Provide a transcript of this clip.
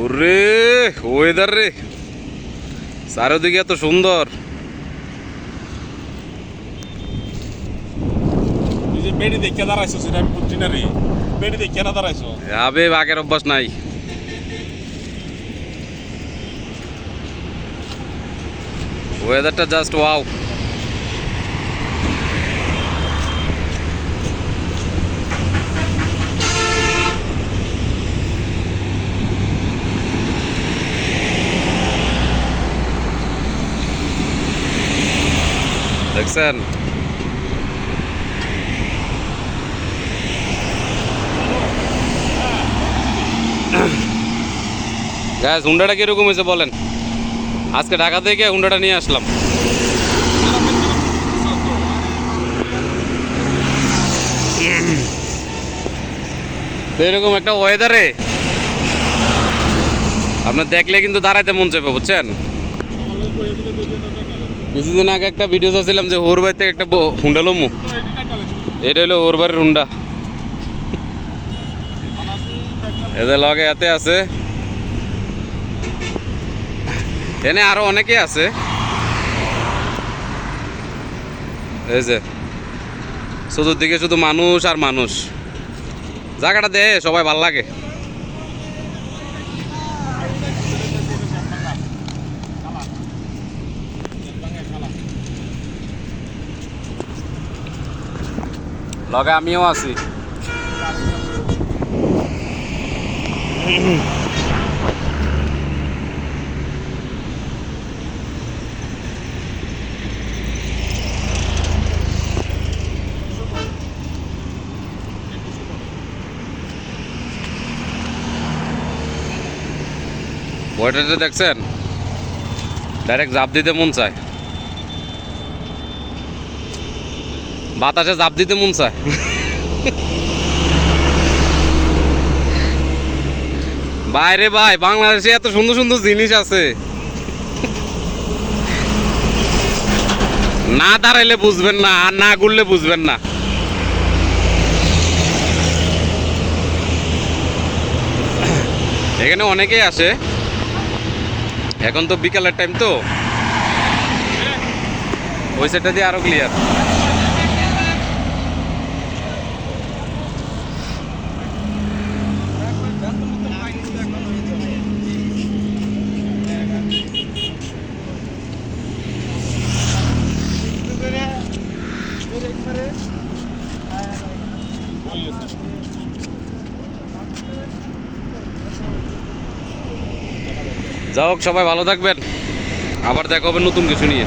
ওরে ওয়েদার রে, চারিদিকে এত সুন্দর। বেড়ি দেখে দাঁড়াইছো সেটা আমি বুঝছি না রে। বেড়ি দেখে না দাঁড়াইছো, আবে বাঘের অভ্যাস নাই। ওয়েদারটা জাস্ট ওয়াও। দেখছেন গাইস, হুন্ডাটা কিরকম হয়েছে বলেন? আজকে ঢাকা থেকে হুন্ডাটা নিয়ে আসলাম। তো এরকম একটা ওয়েদারে আপনার দেখলে কিন্তু দাঁড়াইতে মন চাইবে, বুঝছেন? কিছুদিন আগে একটা ভিডিও চাচ্ছিলাম যে ওর বাড়ি থেকে একটা হুন্ডা লমু। এটা হলো ওর বাড়ির হুন্ডা। এদের লগে এতে আছে, এনে আরো অনেকে আছে। এই যে চতুর্দিকে শুধু মানুষ আর মানুষ। জায়গাটা দে সবাই ভাল লাগে। লগে আমিও আছি। ওয়েটারটা দেখছেন? ডাইরেক্ট জাপ দিতে মন চায়, বাতাসে জাপ দিতে মন চায়। বাইরে ভাই, বাংলাদেশে এত সুন্দর সুন্দর জিনিস আছে, না দাঁড়াইলে বুঝবেন না আর না ঘুরলে বুঝবেন না। এখানে অনেকেই আসে, এখন তো বিকালের টাইম, তো ওই সাইডটা দিয়ে আরো ক্লিয়ার। যাই হোক, সবাই ভালো থাকবেন, আবার দেখা হবে নতুন কিছু নিয়ে।